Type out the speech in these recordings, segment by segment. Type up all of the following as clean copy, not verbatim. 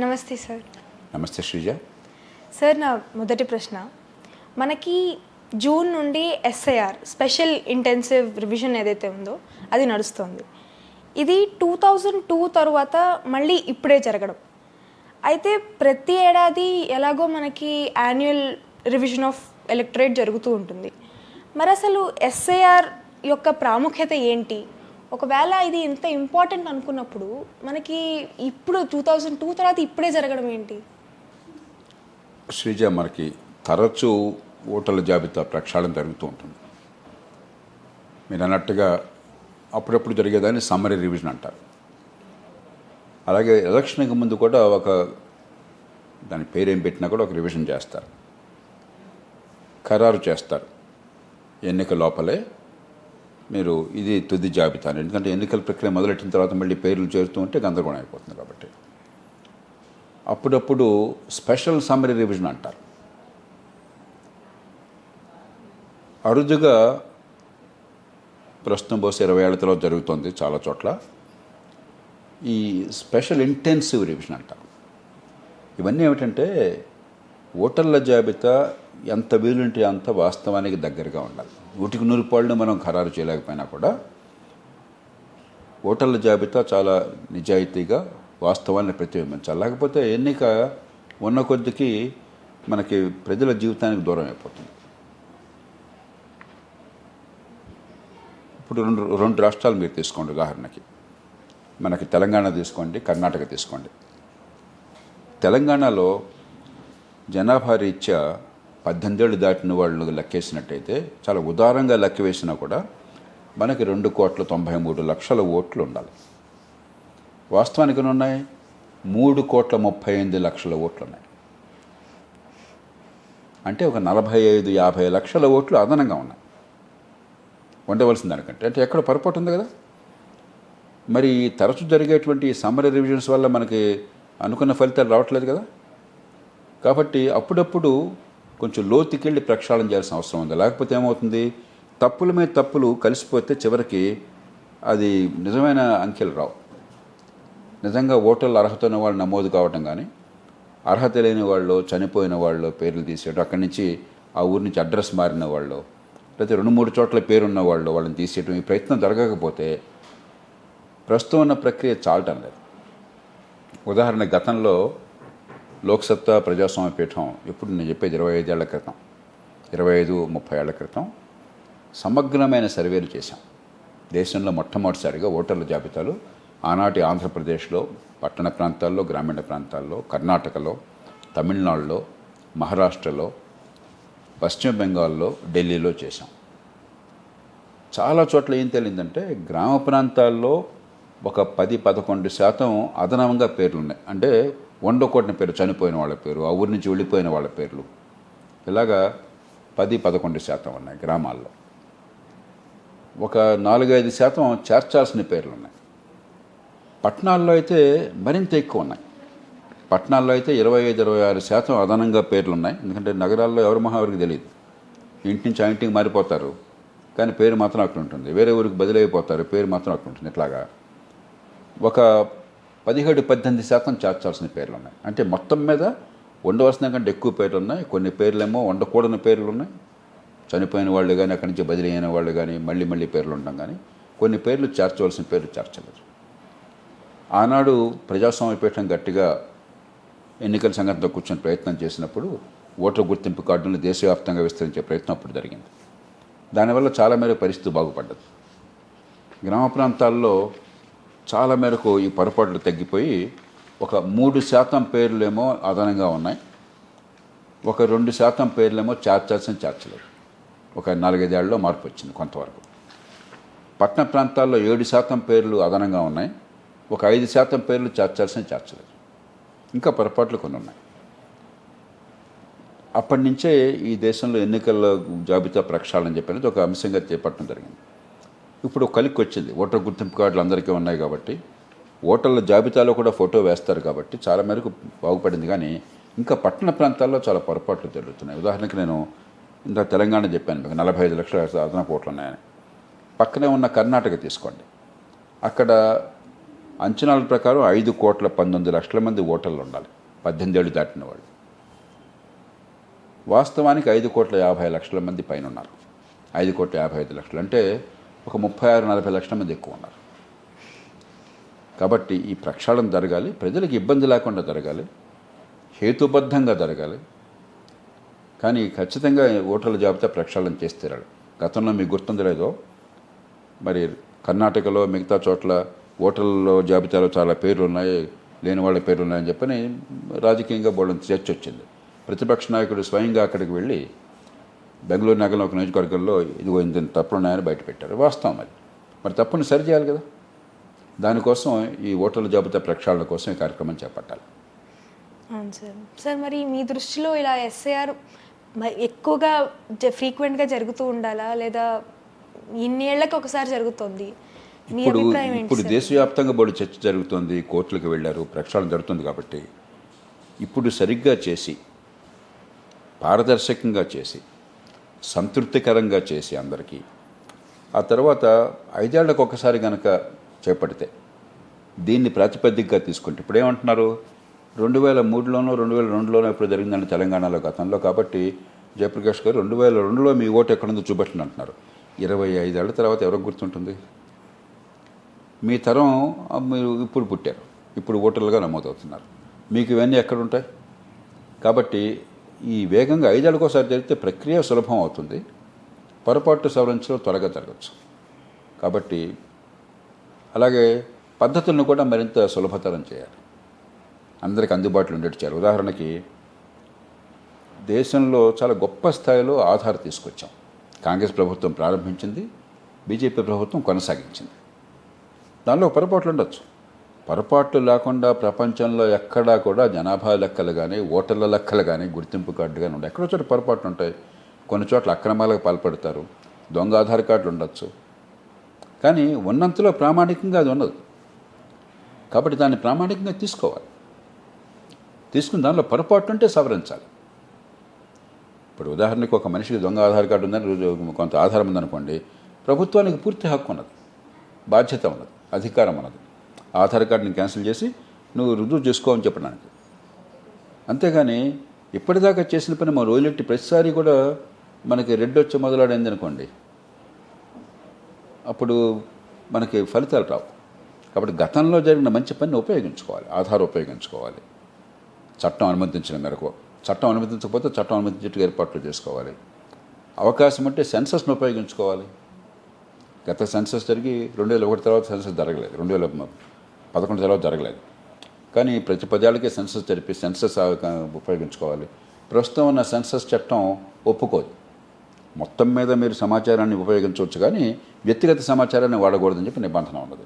నమస్తే సార్. నమస్తే శ్రీజ. సార్, నా మొదటి ప్రశ్న, మనకి జూన్ నుండి ఎస్ఐఆర్ స్పెషల్ ఇంటెన్సివ్ రివిజన్ ఏదైతే ఉందో అది నడుస్తుంది. ఇది 2002 తర్వాత మళ్ళీ ఇప్పుడే జరగడం. అయితే ప్రతి ఏడాది ఎలాగో మనకి యాన్యువల్ రివిజన్ ఆఫ్ ఎలక్టరేట్ జరుగుతూ ఉంటుంది. మరి అసలు ఎస్ఐఆర్ యొక్క ప్రాముఖ్యత ఏంటి? ఒకవేళ ఇది ఇంత ఇంపార్టెంట్ అనుకున్నప్పుడు మనకి ఇప్పుడు 2002 తర్వాత ఇప్పుడే జరగడం ఏంటి? శ్రీజ, మనకి తరచూ ఓటర్ల జాబితా ప్రక్షాళన జరుగుతూ ఉంటుంది. మీరు అన్నట్టుగా అప్పుడప్పుడు జరిగేదాన్ని సమ్మరీ రివిజన్ అంటారు. అలాగే ఎలక్షన్కి ముందు కూడా దాని పేరేం పెట్టినా కూడా ఒక రివిజన్ చేస్తారు, ఖరారు చేస్తారు. ఎన్నిక లోపలే మీరు ఇది తుది జాబితా. ఎందుకంటే ఎన్నికల ప్రక్రియ మొదలెట్టిన తర్వాత మళ్ళీ పేర్లు చేరుతూ ఉంటే గందరగోళం అయిపోతుంది. కాబట్టి అప్పుడప్పుడు స్పెషల్ సమ్మరీ రివిజన్ అంటారు. అరుదుగా ప్రస్తుతం బహుశా 20 ఏళ్ల తర్వాత జరుగుతుంది చాలా చోట్ల. ఈ స్పెషల్ ఇంటెన్సివ్ రివిజన్ అంటారు. ఇవన్నీ ఏమిటంటే ఓటర్ల జాబితా ఎంత వీలుంటే అంత వాస్తవానికి దగ్గరగా ఉండాలి. 100% మనం ఖరారు చేయలేకపోయినా కూడా ఓటర్ల జాబితా చాలా నిజాయితీగా వాస్తవాన్ని ప్రతిబింబించాలి. లేకపోతే ఎన్నిక ఉన్న కొద్దికి మనకి ప్రజల జీవితానికి దూరం అయిపోతుంది. ఇప్పుడు రెండు రాష్ట్రాలు మీరు తీసుకోండి. ఉదాహరణకి మనకి తెలంగాణ తీసుకోండి, కర్ణాటక తీసుకోండి. తెలంగాణలో జనాభా రీత్యా 18 ఏళ్ళు దాటిన వాళ్ళు లెక్కేసినట్టయితే, చాలా ఉదారంగా లెక్క వేసినా కూడా మనకి 2,93,00,000 ఓట్లు ఉండాలి. వాస్తవానికి ఎన్ని ఉన్నాయి? 3,35,00,000 ఓట్లు ఉన్నాయి. అంటే ఒక 45-50 లక్షల ఓట్లు అదనంగా ఉన్నాయి ఉండవలసిన దానికంటే. అంటే ఎక్కడ పొరపాటు ఉంది కదా. మరి తరచు జరిగేటువంటి సమ్మరీ రివిజన్స్ వల్ల మనకి అనుకున్న ఫలితాలు రావట్లేదు కదా. కాబట్టి అప్పుడప్పుడు కొంచెం లోతుకెళ్ళి ప్రక్షాళన చేయాల్సిన అవసరం ఉంది. లేకపోతే ఏమవుతుంది, తప్పుల మీద తప్పులు కలిసిపోతే చివరికి అది నిజమైన అంకెలు రావు. నిజంగా ఓటర్లు అర్హత ఉన్న వాళ్ళు నమోదు కావటం కానీ, అర్హత లేని వాళ్ళు, చనిపోయిన వాళ్ళు పేర్లు తీసేయడం, అక్కడి నుంచి ఆ ఊరి నుంచి అడ్రస్ మారిన వాళ్ళు, లేకపోతే 2-3 చోట్ల పేరున్న వాళ్ళు వాళ్ళని తీసేయడం, ఈ ప్రయత్నం జరగకపోతే ప్రస్తుతం ఉన్న ప్రక్రియ చాలటం లేదు. ఉదాహరణ, గతంలో లోక్సత్తా ప్రజాస్వామ్య పీఠం, ఎప్పుడు నేను చెప్పేది 25 ఏళ్ల క్రితం, 25-30 ఏళ్ల క్రితం సమగ్రమైన సర్వేలు చేశాం. దేశంలో మొట్టమొదటిసారిగా ఓటర్ల జాబితాలు ఆనాటి ఆంధ్రప్రదేశ్లో పట్టణ ప్రాంతాల్లో, గ్రామీణ ప్రాంతాల్లో, కర్ణాటకలో, తమిళనాడులో, మహారాష్ట్రలో, పశ్చిమ బెంగాల్లో, ఢిల్లీలో చేశాం. చాలా చోట్ల ఏం తేలిందంటే, గ్రామ ప్రాంతాల్లో ఒక 10-11% అదనంగా పేర్లు ఉన్నాయి. అంటే వండకోటిన పేరు, చనిపోయిన వాళ్ళ పేరు, ఆ ఊరి నుంచి వెళ్ళిపోయిన వాళ్ళ పేర్లు, ఇలాగా 10-11% ఉన్నాయి గ్రామాల్లో. ఒక 4-5% చేర్చాల్సిన పేర్లు ఉన్నాయి. పట్టణాల్లో అయితే మరింత ఎక్కువ ఉన్నాయి. పట్టణాల్లో అయితే 25-26% అదనంగా పేర్లు ఉన్నాయి. ఎందుకంటే నగరాల్లో ఎవరి మహావరికి తెలియదు. ఇంటి నుంచి ఆ ఇంటికి మారిపోతారు, కానీ పేరు మాత్రం అక్కడ ఉంటుంది. వేరే ఊరికి బదిలీ అయిపోతారు, పేరు మాత్రం అక్కడ ఉంటుంది. ఇట్లాగా ఒక 17-18% చేర్చాల్సిన పేర్లు ఉన్నాయి. అంటే మొత్తం మీద ఉండవలసిన కంటే ఎక్కువ పేర్లు ఉన్నాయి. కొన్ని పేర్లేమో ఉండకూడని పేర్లు ఉన్నాయి, చనిపోయిన వాళ్ళు కానీ, అక్కడి నుంచి బదిలీ అయిన వాళ్ళు కానీ, మళ్ళీ పేర్లు ఉండడం కానీ, కొన్ని పేర్లు చేర్చవలసిన పేర్లు చేర్చలేదు. ఆనాడు ప్రజాస్వామ్య పీఠం గట్టిగా ఎన్నికల సంఘటనతో కూర్చొని ప్రయత్నం చేసినప్పుడు ఓటర్ గుర్తింపు కార్డులను దేశవ్యాప్తంగా విస్తరించే ప్రయత్నం అప్పుడు జరిగింది. దానివల్ల చాలా మేరకు పరిస్థితి బాగుపడ్డది. గ్రామ ప్రాంతాల్లో చాలా మేరకు ఈ పొరపాట్లు తగ్గిపోయి ఒక 3% పేర్లేమో అదనంగా ఉన్నాయి, ఒక 2% పేర్లేమో చేర్చలేదు. ఒక 4-5 ఏళ్లలో మార్పు వచ్చింది కొంతవరకు. పట్టణ ప్రాంతాల్లో 7% పేర్లు అదనంగా ఉన్నాయి, ఒక 5% పేర్లు చేర్చలేదు. ఇంకా పొరపాట్లు కొన్ని ఉన్నాయి. అప్పటి నుంచే ఈ దేశంలో ఎన్నికల జాబితా ప్రక్షాళన చెప్పినది ఒక అంశంగా చేపట్టడం జరిగింది. ఇప్పుడు కలికి వచ్చింది. ఓటర్ గుర్తింపు కార్డులు అందరికీ ఉన్నాయి కాబట్టి, ఓటర్ల జాబితాలో కూడా ఫోటో వేస్తారు కాబట్టి చాలా మేరకు బాగుపడింది. కానీ ఇంకా పట్టణ ప్రాంతాల్లో చాలా పొరపాట్లు జరుగుతున్నాయి. ఉదాహరణకి నేను ఇంత తెలంగాణ చెప్పాను మీకు 45 లక్షల అదనపు ఓట్లు ఉన్నాయని. పక్కనే ఉన్న కర్ణాటక తీసుకోండి. అక్కడ అంచనాల ప్రకారం 5,19,00,000 మంది ఓటర్లు ఉండాలి, 18 ఏళ్ళు దాటిన వాళ్ళు. వాస్తవానికి 5,50,00,000 మంది పైన ఉన్నారు. 5,55,00,000 అంటే ఒక 36-40 లక్షల మంది ఎక్కువ ఉన్నారు. కాబట్టి ఈ ప్రక్షాళన జరగాలి, ప్రజలకు ఇబ్బంది లేకుండా జరగాలి, హేతుబద్ధంగా జరగాలి. కానీ ఖచ్చితంగా ఓటర్ల జాబితా ప్రక్షాళన చేసి తీరాలి. గతంలో మీకు గుర్తుంది లేదో, మరి కర్ణాటకలో మిగతా చోట్ల ఓటర్ల జాబితాలో చాలా పేర్లు ఉన్నాయి, లేని వాళ్ళ పేర్లు ఉన్నాయని చెప్పని రాజకీయంగా బోర్డు చర్చ వచ్చింది. ప్రతిపక్ష నాయకుడు స్వయంగా అక్కడికి వెళ్ళి బెంగళూరు నగరంలో ఒక నియోజకవర్గంలో ఇదిగో ఇంత తప్పులు ఉన్నాయని బయటపెట్టారు. వాస్తవం అది. మరి తప్పుని సరిచేయాలి కదా. దానికోసం ఈ ఓటర్ల జాబితా ప్రక్షాళన కోసం ఈ కార్యక్రమం చేపట్టాలి. అవును సార్. సార్ మరి మీ దృష్టిలో ఇలా ఎస్ఐఆర్ ఎక్కువగా ఫ్రీక్వెంట్గా జరుగుతూ ఉండాలా, లేదా ఇన్నేళ్లకు ఒకసారి జరుగుతుంది? మీ అభిప్రాయం ఏంటి? ఇప్పుడు దేశవ్యాప్తంగా బోర్డు చర్చ జరుగుతుంది, కోర్టులకు వెళ్ళారు, ప్రక్షాళన జరుగుతుంది. కాబట్టి ఇప్పుడు సరిగ్గా చేసి, పారదర్శకంగా చేసి, సంతృప్తికరంగా చేసి అందరికీ, ఆ తర్వాత 5 ఏళ్లకు ఒకసారి కనుక చేపడితే, దీన్ని ప్రాతిపదికగా తీసుకుంటే, ఇప్పుడు ఏమంటున్నారు, 2003లోనో 2002లోనో ఎప్పుడు జరిగిందండి తెలంగాణలో గతంలో. కాబట్టి జయప్రకాష్ గారు 2002లో మీ ఓటు ఎక్కడుందో చూపెట్టండి అంటున్నారు. 25 ఏళ్ల తర్వాత ఎవరికి గుర్తుంటుంది? మీ తరం మీరు ఇప్పుడు పుట్టారు, ఇప్పుడు ఓటర్లుగా నమోదవుతున్నారు, మీకు ఇవన్నీ ఎక్కడుంటాయి? కాబట్టి ఈ వేగంగా 5 ఏళ్ళకోసారి జరిగితే ప్రక్రియ సులభం అవుతుంది, పొరపాటు సవరించడం త్వరగా జరగచ్చు. కాబట్టి అలాగే పద్ధతులను కూడా మరింత సులభతరం చేయాలి, అందరికి అందుబాటులో ఉండేట్టు చేయాలి. ఉదాహరణకి దేశంలో చాలా గొప్ప స్థాయిలో ఆధార్ తీసుకొచ్చాం. కాంగ్రెస్ ప్రభుత్వం ప్రారంభించింది, బీజేపీ ప్రభుత్వం కొనసాగించింది. దానిలో పొరపాట్లు ఉండొచ్చు. పొరపాట్లు లేకుండా ప్రపంచంలో ఎక్కడా కూడా జనాభా లెక్కలు కానీ, ఓటర్ల లెక్కలు కానీ, గుర్తింపు కార్డు కానీ ఉండవు. ఎక్కడో చోట పొరపాట్లు ఉంటాయి. కొన్ని చోట్ల అక్రమాలకు పాల్పడతారు, దొంగ ఆధార్ కార్డులు ఉండొచ్చు. కానీ ఉన్నంతలో ప్రామాణికంగా అది ఉండదు. కాబట్టి దాన్ని ప్రామాణికంగా తీసుకోవాలి. తీసుకుని దానిలో పొరపాటు ఉంటే సవరించాలి. ఇప్పుడు ఉదాహరణకు ఒక మనిషికి దొంగ ఆధార్ కార్డు ఉందని కొంత ఆధారం ఉందనుకోండి, ప్రభుత్వానికి పూర్తి హక్కు ఉన్నది, బాధ్యత ఉన్నది, అధికారం ఉన్నది. ఆధార్ కార్డుని క్యాన్సిల్ చేసి నువ్వు రుజువు చేసుకోవని చెప్పడానికి. అంతేగాని ఇప్పటిదాకా చేసిన పని మనం రోజులెట్టి ప్రతిసారి కూడా మనకి రెడ్ వచ్చి మొదలాడింది అనుకోండి, అప్పుడు మనకి ఫలితాలు రావు. కాబట్టి గతంలో జరిగిన మంచి పనిని ఉపయోగించుకోవాలి, ఆధార్ ఉపయోగించుకోవాలి. చట్టం అనుమతించిన మేరకు, చట్టం అనుమతించకపోతే చట్టం అనుమతించేట్టుగా ఏర్పాట్లు చేసుకోవాలి. అవకాశం ఉంటే సెన్సస్ను ఉపయోగించుకోవాలి. గత సెన్సస్ జరిగి 2001 తర్వాత సెన్సస్ జరగలేదు, 2011 తర్వాత జరగలేదు. కానీ ప్రతి 10 ఏళ్ళకే సెన్సస్ జరిపి సెన్సస్ ఉపయోగించుకోవాలి. ప్రస్తుతం ఉన్న సెన్సస్ చట్టం ఒప్పుకోదు. మొత్తం మీద మీరు సమాచారాన్ని ఉపయోగించవచ్చు, కానీ వ్యక్తిగత సమాచారాన్ని వాడకూడదని చెప్పి నిబంధన ఉన్నది.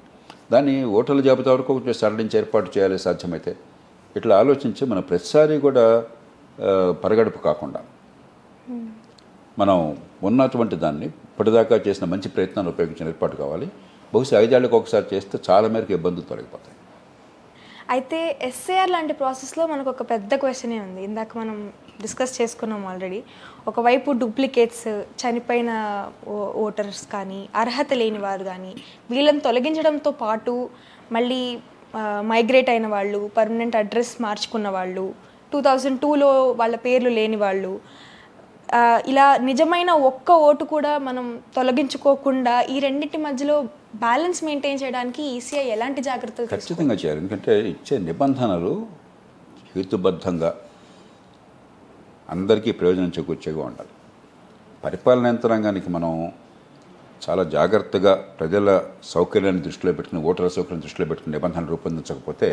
దాన్ని ఓటర్ల జాబితా వరకు సడలించి ఏర్పాటు చేయాలి సాధ్యమైతే. ఇట్లా ఆలోచించి మనం ప్రతిసారి కూడా పరగడుపు కాకుండా మనం ఉన్నటువంటి దాన్ని ఇప్పటిదాకా చేసిన మంచి ప్రయత్నాన్ని ఉపయోగించిన ఏర్పాటు కావాలి. బహుశా 5 ఏళ్ళకి ఒకసారి చేస్తే చాలా మేరకు ఇబ్బందులు తొలగిపోతాయి. అయితే ఎస్ఏఆర్ లాంటి ప్రాసెస్లో మనకు ఒక పెద్ద క్వశ్చనే ఉంది. ఇందాక మనం డిస్కస్ చేసుకున్నాం ఆల్రెడీ. ఒకవైపు డూప్లికేట్స్, చనిపోయిన ఓటర్స్ కానీ, అర్హత లేని వారు కానీ, వీళ్ళని తొలగించడంతో పాటు మళ్ళీ మైగ్రేట్ అయిన వాళ్ళు, పర్మనెంట్ అడ్రస్ మార్చుకున్న వాళ్ళు, 2002లో వాళ్ళ పేర్లు లేని వాళ్ళు, ఇలా నిజమైన ఒక్క ఓటు కూడా మనం తొలగించుకోకుండా ఈ రెండింటి మధ్యలో బ్యాలెన్స్ మెయింటైన్ చేయడానికి ఈసీఐ ఎలాంటి జాగ్రత్తలు ఖచ్చితంగా చేయాలి. ఎందుకంటే ఇచ్చే నిబంధనలు హేతుబద్ధంగా అందరికీ ప్రయోజనం చేకూర్చేగా ఉండాలి. పరిపాలన యంత్రాంగానికి మనం చాలా జాగ్రత్తగా ప్రజల సౌకర్యాన్ని దృష్టిలో పెట్టుకుని, ఓటర్ల సౌకర్యాన్ని దృష్టిలో పెట్టుకుని నిబంధనలు రూపొందించకపోతే,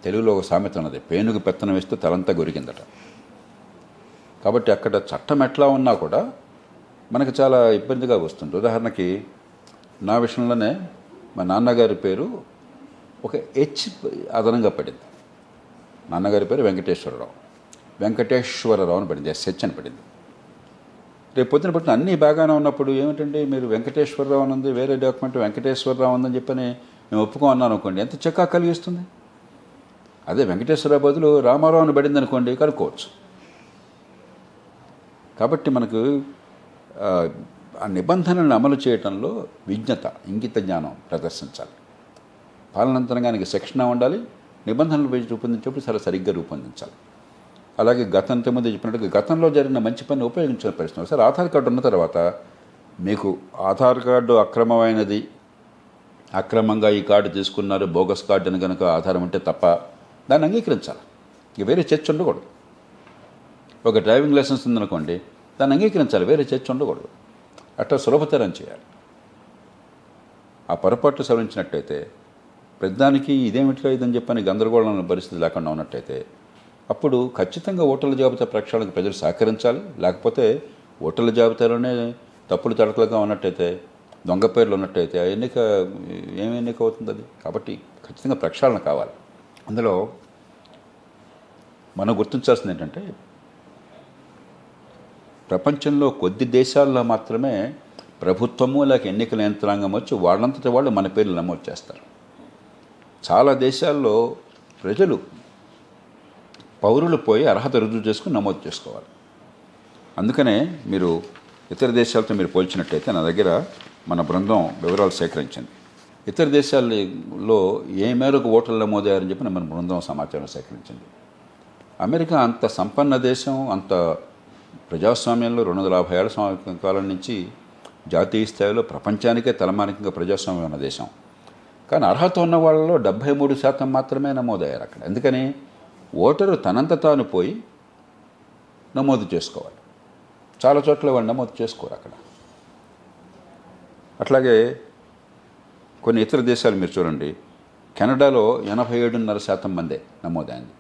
తెలుగులో ఒక సామెత ఉన్నది, పేనుగు పెత్తనం వేస్తే తలంతా గొరిగిందట. కాబట్టి అక్కడ చట్టం ఎట్లా ఉన్నా కూడా మనకు చాలా ఇబ్బందిగా వస్తుంది. ఉదాహరణకి నా విషయంలోనే మా నాన్నగారి పేరు ఒక హెచ్ అదనంగా పడింది. నాన్నగారి పేరు వెంకటేశ్వరరావు అని పడింది, ఎస్హెచ్ అని పడింది. రేపు పొద్దున పట్టిన అన్నీ బాగానే ఉన్నప్పుడు ఏమిటంటే మీరు వెంకటేశ్వరరావు అని ఉంది, వేరే డాక్యుమెంట్ వెంకటేశ్వరరావు ఉందని చెప్పని మేము ఒప్పుకోమన్నాను అనుకోండి, ఎంత చెక్కా కలిగిస్తుంది. అదే వెంకటేశ్వరరావు బదులు రామారావు అని పడింది అనుకోండి, కనుక్కోవచ్చు. కాబట్టి మనకు ఆ నిబంధనలను అమలు చేయడంలో విజ్ఞత, ఇంగిత జ్ఞానం ప్రదర్శించాలి. పాలనాంతరంగానికి శిక్షణ ఉండాలి, నిబంధనలు రూపొందించేప్పుడు చాలా సరిగ్గా రూపొందించాలి. అలాగే గతంతో ముందు చెప్పినట్టుగా గతంలో జరిగిన మంచి పని ఉపయోగించిన పరిస్థితి. ఒకసారి ఆధార్ కార్డు ఉన్న తర్వాత మీకు ఆధార్ కార్డు అక్రమమైనది, అక్రమంగా ఈ కార్డు తీసుకున్నారు, బోగస్ కార్డు అని కనుక ఆధారం ఉంటే తప్ప దాన్ని అంగీకరించాలి. ఇక వేరే చర్చ ఉండకూడదు. ఒక డ్రైవింగ్ లైసెన్స్ ఉందనుకోండి, దాన్ని అంగీకరించాలి, వేరే చర్చ ఉండకూడదు. అట్లా సులభతరం చేయాలి. ఆ పొరపాట్లు సవరించినట్టయితే ప్రతిదానికి ఇదేమిట్లో ఇదని చెప్పని గందరగోళం పరిస్థితి లేకుండా ఉన్నట్టయితే అప్పుడు ఖచ్చితంగా ఓటర్ల జాబితా ప్రక్షాళనకు ప్రజలు సహకరించాలి. లేకపోతే ఓటర్ల జాబితాలోనే తప్పులు తడకలుగా ఉన్నట్టయితే, దొంగ పేర్లు ఉన్నట్టయితే ఆ ఎన్నిక ఏమి ఎన్నిక అవుతుంది అది? కాబట్టి ఖచ్చితంగా ప్రక్షాళన కావాలి. అందులో మనం గుర్తించాల్సింది ఏంటంటే, ప్రపంచంలో కొద్ది దేశాల్లో మాత్రమే ప్రభుత్వము లేక ఎన్నికల యంత్రాంగం వచ్చి వాళ్ళంతటి వాళ్ళు మన పేర్లు నమోదు చేస్తారు. చాలా దేశాల్లో ప్రజలు, పౌరులు పోయి అర్హత రుజువు చేసుకుని నమోదు చేసుకోవాలి. అందుకనే మీరు ఇతర దేశాలతో మీరు పోల్చినట్టయితే నా దగ్గర మన బృందం వివరాలు సేకరించింది. ఇతర దేశాల్లో ఏ మేరకు ఓటర్లు నమోదయ్యారని చెప్పి మన బృందం సమాచారం సేకరించింది. అమెరికా అంత సంపన్న దేశం, అంత ప్రజాస్వామ్యంలో 250 ఏళ్ల కాలం నుంచి జాతీయ స్థాయిలో ప్రపంచానికే తలమానికంగా ప్రజాస్వామ్యం ఉన్న దేశం. కానీ అర్హత ఉన్న వాళ్ళలో 73% మాత్రమే నమోదయ్యారు అక్కడ. ఎందుకని? ఓటరు తనంత తాను పోయి నమోదు చేసుకోవాలి. చాలా చోట్ల వాళ్ళు నమోదు చేసుకోరు అక్కడ. అట్లాగే కొన్ని ఇతర దేశాలు మీరు చూడండి. కెనడాలో 87.5% మందే నమోదైంది.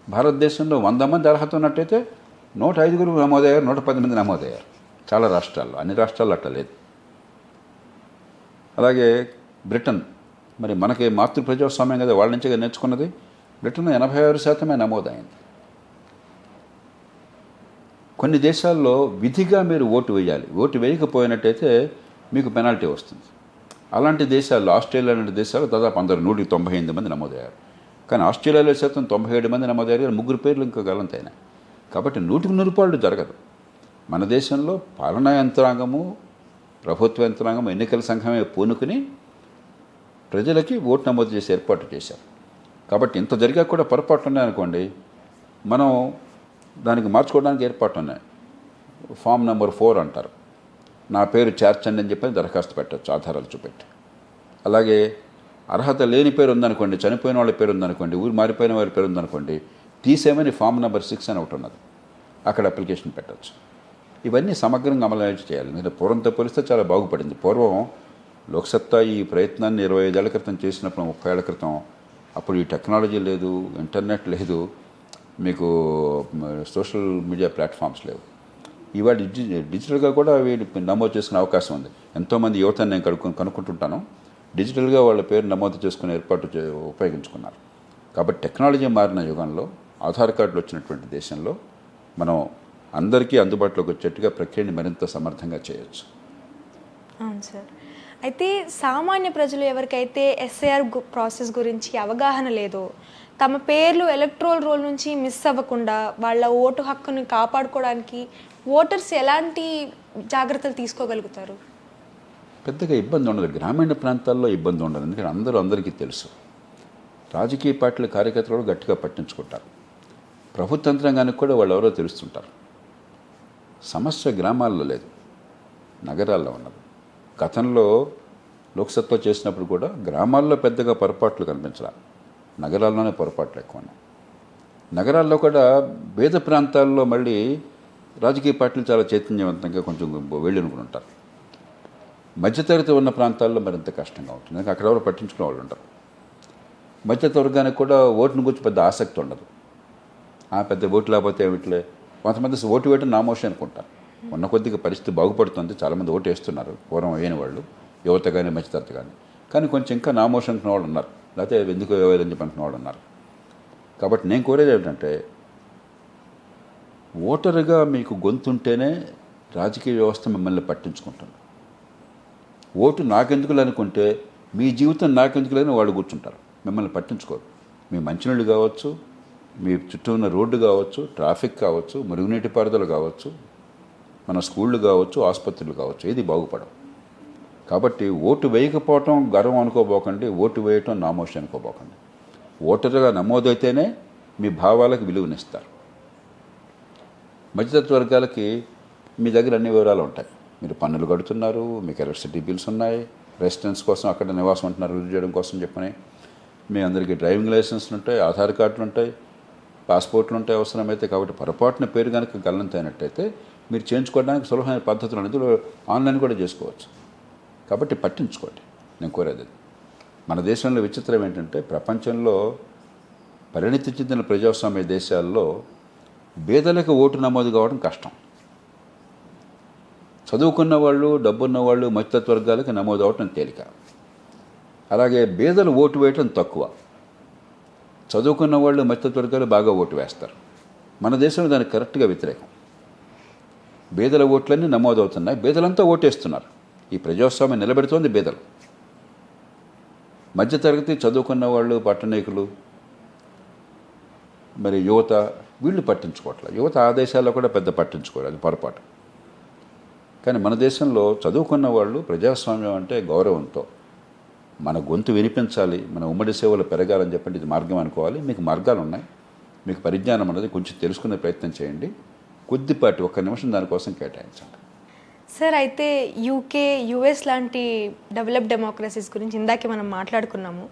భారతదేశంలో 100 మంది అర్హత ఉన్నట్టయితే 105 నమోదయ్యారు, 110 మంది నమోదయ్యారు. చాలా రాష్ట్రాల్లో, అన్ని రాష్ట్రాల్లో అట్లా లేదు. అలాగే బ్రిటన్, మరి మనకి మాతృ ప్రజాస్వామ్యం కదా, వాళ్ళ నుంచిగా నేర్చుకున్నది. బ్రిటన్లో 86% నమోదైంది. కొన్ని దేశాల్లో విధిగా మీరు ఓటు వేయాలి. ఓటు వేయకపోయినట్టయితే మీకు పెనాల్టీ వస్తుంది. అలాంటి దేశాల్లో, ఆస్ట్రేలియా లాంటి దేశాలు దాదాపు 198 మంది నమోదయ్యారు. కానీ ఆస్ట్రేలియాలో శాతం 97 మంది నమోదయ్యారు. 3 పేర్లు ఇంకా గల్లంతైనాయి. కాబట్టి 100% జరగదు. మన దేశంలో పాలనా యంత్రాంగము, ప్రభుత్వ యంత్రాంగము, ఎన్నికల సంఘమే పూనుకుని ప్రజలకి ఓటు నమోదు చేసి ఏర్పాటు చేశారు. కాబట్టి ఇంత జరిగా కూడా పొరపాట్లు ఉన్నాయనుకోండి, మనం దానికి మార్చుకోవడానికి ఏర్పాట్లు ఉన్నాయి. ఫామ్ నెంబర్ 4 అంటారు. నా పేరు చేర్చండి అని చెప్పి దరఖాస్తు పెట్టచ్చు ఆధారాలు చూపెట్టి. అలాగే అర్హత లేని పేరు ఉందనుకోండి, చనిపోయిన వాళ్ళ పేరు ఉందనుకోండి, ఊరు మారిపోయిన వారి పేరు ఉందనుకోండి, తీసేమని ఫామ్ నెంబర్ 6 అని ఒకటి ఉన్నది, అక్కడ అప్లికేషన్ పెట్టచ్చు. ఇవన్నీ సమగ్రంగా అమలు చేయాలి. మీరు పూర్వంతో పోలిస్తే చాలా బాగుపడింది. పూర్వం లోక్సత్తా ఈ ప్రయత్నాన్ని 25 ఏళ్ల క్రితం చేసినప్పుడు, 30 ఏళ్ల క్రితం, అప్పుడు ఈ టెక్నాలజీ లేదు, ఇంటర్నెట్ లేదు, మీకు సోషల్ మీడియా ప్లాట్ఫామ్స్ లేవు. ఇవాళ డిజిటల్గా కూడా వీళ్ళు నమోదు చేసుకునే అవకాశం ఉంది. ఎంతోమంది యువతని నేను కనుక్కుంటుంటాను, డిజిటల్గా వాళ్ళ పేరు నమోదు చేసుకునే ఏర్పాటు ఉపయోగించుకున్నారు. కాబట్టి టెక్నాలజీ మారిన యుగంలో, ఆధార్ కార్డులు వచ్చినటువంటి దేశంలో మనం అందరికీ అందుబాటులోకి వచ్చేట్టుగా ప్రక్రియని మరింత సమర్థంగా చేయొచ్చు. అవును సార్. అయితే సామాన్య ప్రజలు ఎవరికైతే ఎస్ఐఆర్ ప్రాసెస్ గురించి అవగాహన లేదో, తమ పేర్లు ఎలక్ట్రోల్ రోల్ నుంచి మిస్ అవ్వకుండా వాళ్ళ ఓటు హక్కుని కాపాడుకోవడానికి ఓటర్స్ ఎలాంటి జాగ్రత్తలు తీసుకోగలుగుతారు? పెద్దగా ఇబ్బంది ఉండదు. గ్రామీణ ప్రాంతాల్లో ఇబ్బంది ఉండదు. ఎందుకంటే అందరికీ తెలుసు. రాజకీయ పార్టీల కార్యకర్తలు గట్టిగా పట్టించుకుంటారు. ప్రభుత్వ యంత్రాంగానికి కూడా వాళ్ళు ఎవరో తెలుస్తుంటారు. సమస్య గ్రామాల్లో లేదు, నగరాల్లో ఉన్నది. గతంలో లోక్సత్తా చేసినప్పుడు కూడా గ్రామాల్లో పెద్దగా పొరపాట్లు కనిపించాలి, నగరాల్లోనే పొరపాట్లు ఎక్కువ ఉన్నాయి. నగరాల్లో కూడా పేద ప్రాంతాల్లో మళ్ళీ రాజకీయ పార్టీలు చాలా చైతన్యవంతంగా కొంచెం వెళ్ళనుకుని ఉంటారు. మధ్యతరగతి ఉన్న ప్రాంతాల్లో మరింత కష్టంగా ఉంటుంది. ఎందుకంటే అక్కడ ఎవరు పట్టించుకునే వాళ్ళు ఉంటారు. మధ్యతరగతి వర్గానికి కూడా ఓటుని గురించి పెద్ద ఆసక్తి ఉండదు. పెద్ద ఓటు లేకపోతే ఏమిట్లే, కొంతమంది ఓటు వేయటం నామోషి అనుకుంటారు. ఉన్న కొద్దిగా పరిస్థితి బాగుపడుతుంది, చాలామంది ఓటు వేస్తున్నారు, పూర్వం వేయని వాళ్ళు, యువత కానీ మధ్యతరగతి కానీ. కానీ కొంచెం ఇంకా నామోషి అనుకునే వాళ్ళు ఉన్నారు, లేకపోతే ఎందుకు వేయాలని చెప్పి అనుకునే వాళ్ళు ఉన్నారు. కాబట్టి నేను కోరేది ఏమిటంటే, ఓటరుగా మీకు గొంతుంటేనే రాజకీయ వ్యవస్థ మిమ్మల్ని పట్టించుకుంటుంది. ఓటు నాకెందుకులే అనుకుంటే మీ జీవితం నాకెందుకులేని వాళ్ళు కూర్చుంటారు, మిమ్మల్ని పట్టించుకోరు. మీ మంచినీళ్ళు కావచ్చు, మీ చుట్టూ ఉన్న రోడ్డు కావచ్చు, ట్రాఫిక్ కావచ్చు, మురుగునీటి పారుదల కావచ్చు, మన స్కూళ్ళు కావచ్చు, ఆసుపత్రులు కావచ్చు, ఏది బాగుపడవు. కాబట్టి ఓటు వేయకపోవటం గర్వం అనుకోబోకండి, ఓటు వేయటం నామోషి అనుకోబోకండి. ఓటరుగా నమోదైతేనే మీ భావాలకు విలువనిస్తారు. మధ్యతరగతి వర్గాలకి మీ దగ్గర అన్ని వివరాలు ఉంటాయి. మీరు పన్నులు కడుతున్నారు, మీకు ఎలక్ట్రిసిటీ బిల్స్ ఉన్నాయి, రెసిడెన్స్ కోసం అక్కడ నివాసం ఉంటున్నారు రుజువు చేయడం కోసం చెప్పని, మీ అందరికీ డ్రైవింగ్ లైసెన్స్లు ఉంటాయి, ఆధార్ కార్డులు ఉంటాయి, పాస్పోర్ట్లు ఉంటాయి అవసరమైతే. కాబట్టి పొరపాటున పేరు కనుక గల్లంతైనట్టయితే మీరు చేయించుకోవడానికి సులభమైన పద్ధతులు అనేది ఆన్లైన్ కూడా చేసుకోవచ్చు. కాబట్టి పట్టించుకోండి, నేను కోరేది. మన దేశంలో విచిత్రం ఏంటంటే ప్రపంచంలో పరిణితి చెందిన ప్రజాస్వామ్య దేశాల్లో పేదలకు ఓటు నమోదు కావడం కష్టం. చదువుకున్న వాళ్ళు, డబ్బున్న వాళ్ళు, మధ్యతరగతి వర్గాలకి నమోదు అవటం తేలిక. అలాగే పేదలు ఓటు వేయటం తక్కువ. చదువుకున్న వాళ్ళు, మధ్యతరగతి వర్గాలు బాగా ఓటు వేస్తారు. మన దేశంలో దానికి కరెక్ట్గా వ్యతిరేకం. పేదల ఓట్లన్నీ నమోదు అవుతున్నాయి, పేదలంతా ఓటేస్తున్నారు. ఈ ప్రజాస్వామ్యం నిలబెడుతోంది పేదలు. మధ్యతరగతి, చదువుకున్న వాళ్ళు, పట్టణీకులు, మరి యువత, వీళ్ళు పట్టించుకోవట్లేదు. యువత ఆ దేశాల్లో కూడా పెద్ద పట్టించుకోరు, అది పొరపాటు. కానీ మన దేశంలో చదువుకున్న వాళ్ళు ప్రజాస్వామ్యం అంటే గౌరవంతో మన గొంతు వినిపించాలి, మన ఉమ్మడి సేవలు పెరగాలని చెప్పండి, ఇది మార్గం అనుకోవాలి. మీకు మార్గాలు ఉన్నాయి, మీకు పరిజ్ఞానం ఉన్నది, కొంచెం తెలుసుకునే ప్రయత్నం చేయండి. కొద్దిపాటి 1 నిమిషం దానికోసం కేటాయించండి. సార్, అయితే యూకే, యుఎస్ లాంటి డెవలప్ డెమోక్రసీస్ గురించి ఇందాకే మనం మాట్లాడుకున్నాము.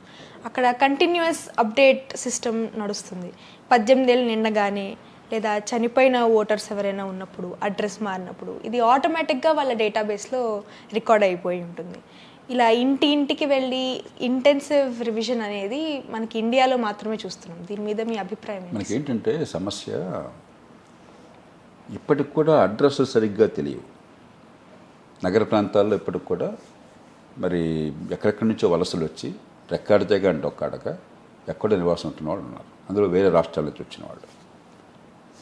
అక్కడ కంటిన్యూస్ అప్డేట్ సిస్టమ్ నడుస్తుంది. 18 ఏళ్ళు నిండగానే లేదా చనిపోయిన ఓటర్స్ ఎవరైనా ఉన్నప్పుడు, అడ్రస్ మారినప్పుడు ఇది ఆటోమేటిక్గా వాళ్ళ డేటాబేస్లో రికార్డ్ అయిపోయి ఉంటుంది. ఇలా ఇంటికి వెళ్ళి ఇంటెన్సివ్ రివిజన్ అనేది మనకి ఇండియాలో మాత్రమే చూస్తున్నాం. దీని మీద మీ అభిప్రాయం ఏంటి? మనకి ఏంటంటే సమస్య, ఇప్పటికి కూడా అడ్రస్ సరిగ్గా తెలియవు. నగర ప్రాంతాల్లో ఇప్పటికి కూడా మరి ఎక్కడెక్కడి నుంచో వలసలు వచ్చి రెక్కాడితే కానీ డొక్కాడక ఎక్కడో నివాసం ఉంటున్న వాళ్ళు ఉన్నారు, అందులో వేరే రాష్ట్రాల నుంచి వచ్చిన వాళ్ళు.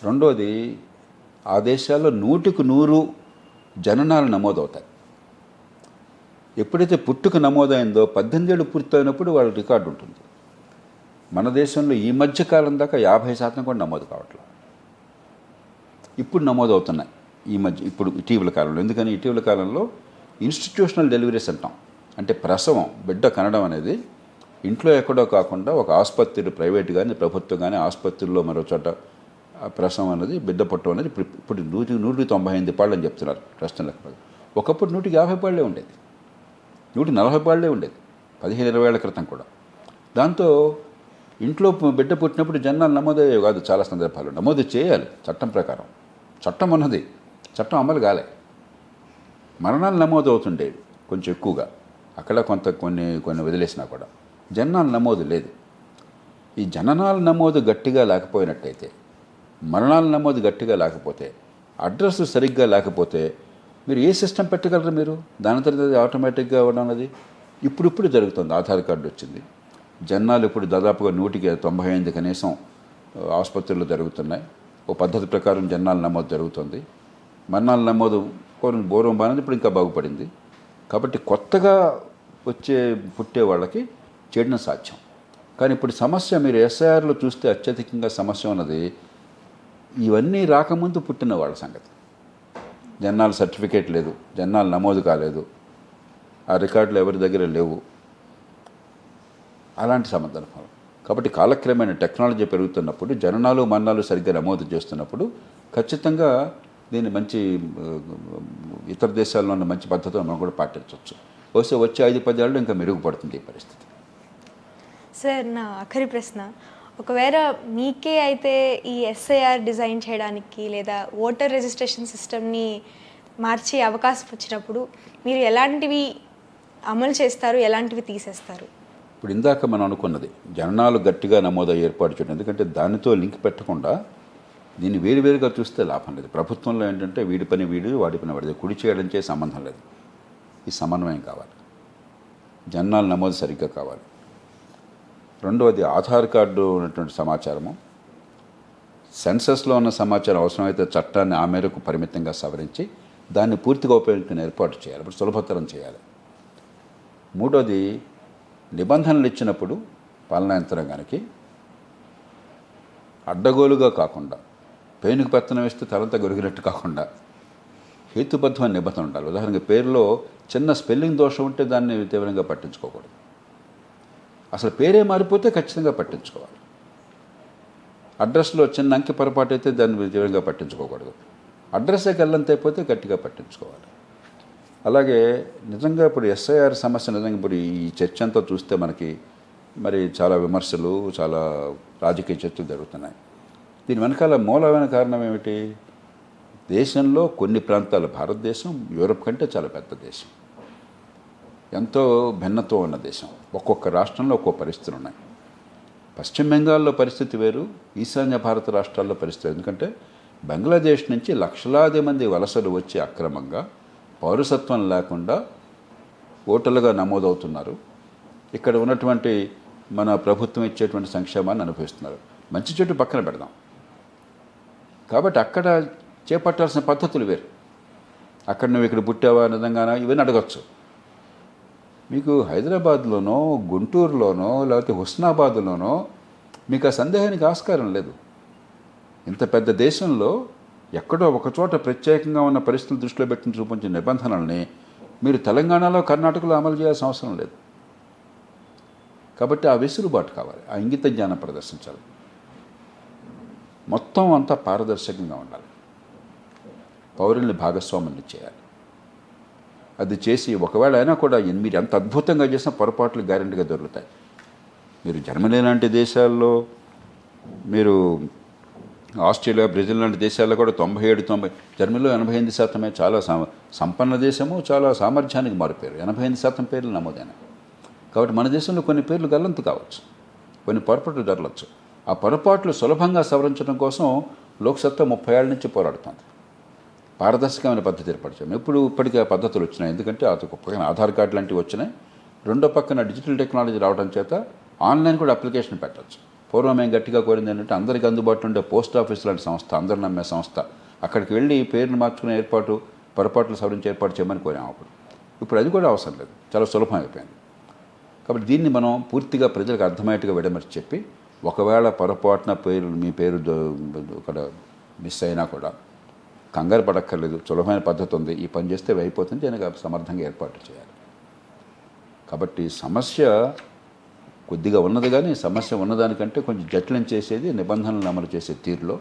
రెండోది, ఆ దేశాల్లో 100కు 100 జననాలు నమోదవుతాయి. ఎప్పుడైతే పుట్టుక నమోదైందో 18 ఏళ్ళు పూర్తయినప్పుడు వాళ్ళ రికార్డు ఉంటుంది. మన దేశంలో ఈ మధ్య కాలం దాకా 50% కూడా నమోదు కావట్లేదు. ఇప్పుడు నమోదవుతున్నాయి ఇప్పుడు ఇటీవల కాలంలో. ఎందుకని ఇటీవల కాలంలో ఇన్స్టిట్యూషనల్ డెలివరీస్ అంటాం, అంటే ప్రసవం, బిడ్డ కనడం అనేది ఇంట్లో ఎక్కడో కాకుండా ఒక ఆసుపత్రి, ప్రైవేట్ కానీ ప్రభుత్వం కానీ ఆసుపత్రుల్లో మరో చోట ప్రసవం అనేది, బిడ్డ పుట్టడం అనేది ఇప్పుడు 198 పాళ్ళు అని చెప్తున్నారు ప్రశ్నలు. ఒకప్పుడు 150 పాళ్ళే ఉండేది, 140 పాళ్ళే ఉండేది 15-20 ఏళ్ల క్రితం కూడా. దాంతో ఇంట్లో బిడ్డ పుట్టినప్పుడు జనాలు నమోదయ్యేవి కాదు. చాలా సందర్భాలు నమోదు చేయాలి చట్టం ప్రకారం. చట్టం ఉన్నది, చట్టం అమలు కాలే. మరణాలు నమోదు అవుతుండేవి కొంచెం ఎక్కువగా, అక్కడ కొన్ని వదిలేసినా కూడా జననాల నమోదు లేదు. ఈ జననాల నమోదు గట్టిగా లేకపోయినట్టయితే, మరణాల నమోదు గట్టిగా లేకపోతే, అడ్రస్ సరిగ్గా లేకపోతే మీరు ఏ సిస్టమ్ పెట్టగలరు? మీరు దాని తర్వాత ఆటోమేటిక్గా అవ్వడం అనేది ఇప్పుడు జరుగుతుంది. ఆధార్ కార్డు వచ్చింది, జనాలు ఇప్పుడు దాదాపుగా 198 కనీసం ఆసుపత్రుల్లో జరుగుతున్నాయి. ఓ పద్ధతి ప్రకారం జనాల నమోదు జరుగుతుంది. మరణాల నమోదు పూర్వం బాగానే ఇప్పుడు ఇంకా బాగుపడింది. కాబట్టి కొత్తగా పుట్టే వాళ్ళకి చేయడం సాధ్యం. కానీ ఇప్పుడు సమస్య, మీరు ఎస్ఐఆర్లో చూస్తే అత్యధికంగా సమస్య ఉన్నది ఇవన్నీ రాకముందు పుట్టిన వాళ్ళ సంగతి. జనాల సర్టిఫికేట్ లేదు, జనాలు నమోదు కాలేదు, ఆ రికార్డులు ఎవరి దగ్గర లేవు, అలాంటి సందర్భాలు. కాబట్టి కాలక్రమేణా టెక్నాలజీ పెరుగుతున్నప్పుడు, జననాలు మరణాలు సరిగ్గా నమోదు చేస్తున్నప్పుడు ఖచ్చితంగా దీన్ని మంచి ఇతర దేశాల్లో ఉన్న మంచి పద్ధతులు మనం కూడా పాటించవచ్చు. బహుశా వచ్చే 5-10 ఏళ్ళు ఇంకా మెరుగుపడుతుంది ఈ పరిస్థితి. సార్, నా ఆఖరి ప్రశ్న, ఒకవేళ మీకే అయితే ఈ ఎస్ఐఆర్ డిజైన్ చేయడానికి లేదా ఓటర్ రిజిస్ట్రేషన్ సిస్టమ్ని మార్చే అవకాశం వచ్చినప్పుడు మీరు ఎలాంటివి అమలు చేస్తారు, ఎలాంటివి తీసేస్తారు? ఇప్పుడు ఇందాక మనం అనుకున్నది జననాలు గట్టిగా నమోదు ఏర్పాటు చేయడం. ఎందుకంటే దానితో లింక్ పెట్టకుండా దీన్ని వేరువేరుగా చూస్తే లాభం లేదు. ప్రభుత్వంలో ఏంటంటే వీడి పని వీడు, వాడి పని వాడిది, కుడి చేయడం చే సంబంధం లేదు. ఈ సమన్వయం కావాలి, జననాల నమోదు సరిగ్గా కావాలి. రెండవది, ఆధార్ కార్డు ఉన్నటువంటి సమాచారము, సెన్సస్లో ఉన్న సమాచారం అవసరమైతే చట్టాన్ని ఆ మేరకు పరిమితంగా సవరించి దాన్ని పూర్తిగా ఉపయోగించుకుని ఏర్పాటు చేయాలి, ఇప్పుడు సులభతరం చేయాలి. మూడోది, నిబంధనలు ఇచ్చినప్పుడు పాలనా యంత్రాంగానికి అడ్డగోలుగా కాకుండా, పేనుకు పెత్తనం వేస్తే తలంతా గొరిగినట్టు కాకుండా హేతుబద్ధమైన నిబంధన ఉండాలి. ఉదాహరణకి పేరులో చిన్న స్పెల్లింగ్ దోషం ఉంటే దాన్ని తీవ్రంగా పట్టించుకోకూడదు. అసలు పేరే మారిపోతే ఖచ్చితంగా పట్టించుకోవాలి. అడ్రస్లో చిన్న అంకె పొరపాటు అయితే దాన్ని తీవ్రంగా పట్టించుకోకూడదు. అడ్రస్కి వెళ్ళంత అయిపోతే గట్టిగా పట్టించుకోవాలి. అలాగే నిజంగా ఇప్పుడు ఎస్ఐఆర్ సమస్య నిజంగా ఇప్పుడు ఈ చర్చ అంతా చూస్తే మనకి మరి చాలా విమర్శలు, చాలా రాజకీయ చర్చలు జరుగుతున్నాయి. దీని వెనకాల మూలమైన కారణం ఏమిటి? దేశంలో కొన్ని ప్రాంతాలు, భారతదేశం యూరప్ కంటే చాలా పెద్ద దేశం, ఎంతో భిన్నత్వం ఉన్న దేశం. ఒక్కొక్క రాష్ట్రంలో ఒక్కో పరిస్థితులు ఉన్నాయి. పశ్చిమ బెంగాల్లో పరిస్థితి వేరు, ఈశాన్య భారత రాష్ట్రాల్లో పరిస్థితి. ఎందుకంటే బంగ్లాదేశ్ నుంచి లక్షలాది మంది వలసలు వచ్చి అక్రమంగా పౌరసత్వం లేకుండా ఓటర్లుగా నమోదవుతున్నారు. ఇక్కడ ఉన్నటువంటి మన ప్రభుత్వం ఇచ్చేటువంటి సంక్షేమాన్ని అనుభవిస్తున్నారు. మంచి చెట్టు పక్కన పెడదాం. కాబట్టి అక్కడ చేపట్టాల్సిన పద్ధతులు వేరు. అక్కడ నువ్వు ఇక్కడ పుట్టావా నిజంగానా ఇవన్నీ అడగచ్చు. మీకు హైదరాబాద్లోనో, గుంటూరులోనో, లేకపోతే హుస్నాబాద్లోనో మీకు ఆ సందేహానికి ఆస్కారం లేదు. ఇంత పెద్ద దేశంలో ఎక్కడో ఒకచోట ప్రత్యేకంగా ఉన్న పరిస్థితులు దృష్టిలో పెట్టి చూపించిన నిబంధనల్ని మీరు తెలంగాణలో, కర్ణాటకలో అమలు చేయాల్సిన అవసరం లేదు. కాబట్టి ఆ వెసులుబాటు కావాలి, ఆ ఇంగిత జ్ఞానం ప్రదర్శించాలి. మొత్తం అంతా పారదర్శకంగా ఉండాలి. పౌరుల్ని భాగస్వాముల్ని చేయాలి. అది చేసి ఒకవేళ అయినా కూడా మీరు ఎంత అద్భుతంగా చేసినా పొరపాట్లు గ్యారెంటీగా దొరుకుతాయి. మీరు జర్మనీ లాంటి దేశాల్లో, మీరు ఆస్ట్రేలియా, బ్రెజిల్ లాంటి దేశాల్లో కూడా 97-90, జర్మనీలో 88% చాలా సంపన్న దేశము, చాలా సామర్థ్యానికి మారిపోయారు. 88% పేర్లు నమోదైనాయి. కాబట్టి మన దేశంలో కొన్ని పేర్లు గల్లంతు కావచ్చు, కొన్ని పొరపాట్లు జరగవచ్చు. ఆ పొరపాట్లు సులభంగా సవరించడం కోసం లోక్సత్తా 30 ఏళ్ల నుంచి పోరాడుతుంది. పారదర్శకమైన పద్ధతి ఏర్పరిచాము. ఇప్పటికీ ఆ పద్ధతులు వచ్చినాయి. ఎందుకంటే ఒక పక్కన ఆధార్ కార్డు లాంటివి వచ్చినాయి, రెండో పక్కన డిజిటల్ టెక్నాలజీ రావడం చేత ఆన్లైన్ కూడా అప్లికేషన్ పెట్టచ్చు. పూర్వం మేము గట్టిగా కోరింది ఏంటంటే అందరికీ అందుబాటులో ఉండే పోస్ట్ ఆఫీస్ లాంటి సంస్థ, అందరు నమ్మే సంస్థ, అక్కడికి వెళ్ళి పేరును మార్చుకునే ఏర్పాటు, పొరపాట్లు సవరించి ఏర్పాటు చేయమని కోరాము. ఇప్పుడు అది కూడా అవసరం లేదు, చాలా సులభం అయిపోయింది. కాబట్టి దీన్ని మనం పూర్తిగా ప్రజలకు అర్థమయ్యేట్టుగా విడమర్చి చెప్పి, ఒకవేళ పొరపాటున మీ పేరు ఇక్కడ మిస్ అయినా కూడా కంగారు పడక్కర్లేదు, సులభమైన పద్ధతి ఉంది, ఈ పని చేస్తే అయిపోతుంది, దీనికి సమర్థంగా ఏర్పాటు చేయాలి. కాబట్టి సమస్య కొద్దిగా ఉన్నది, కానీ సమస్య ఉన్నదానికంటే కొంచెం జటిలం చేసేది నిబంధనలను అమలు చేసే తీరులో.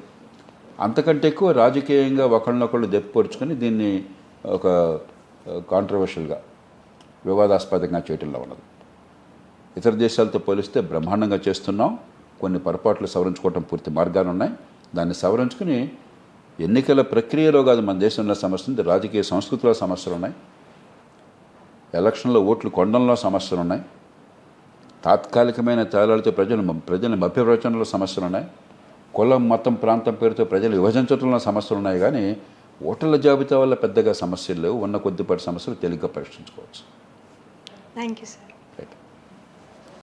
అంతకంటే ఎక్కువ రాజకీయంగా ఒకళ్ళనొకళ్ళు దెప్పిపరుచుకొని దీన్ని ఒక కాంట్రవర్షియల్గా, వివాదాస్పదంగా చేయటంలో ఉన్నది. ఇతర దేశాలతో పోలిస్తే బ్రహ్మాండంగా చేస్తున్నాం. కొన్ని పొరపాట్లు సవరించుకోవటం పూర్తి మార్గాలు ఉన్నాయి. దాన్ని సవరించుకుని ఎన్నికల ప్రక్రియలో కాదు మన దేశంలో సమస్య ఉంది, రాజకీయ సంస్కృతిలో సమస్యలు ఉన్నాయి, ఎలక్షన్లో ఓట్లు కొనడంలో సమస్యలు ఉన్నాయి, తాత్కాలికమైన తేలాలతో ప్రజల మభ్యప్రచనలో సమస్యలు ఉన్నాయి, కులం, మతం, ప్రాంతం పేరుతో ప్రజలు విభజించడంలో సమస్యలు ఉన్నాయి. కానీ ఓటర్ల జాబితా వల్ల పెద్దగా సమస్యలు లేవు. ఉన్న కొద్దిపాటి సమస్యలు తేలిగ్గా పరిష్కరించుకోవచ్చు. Thank you sir.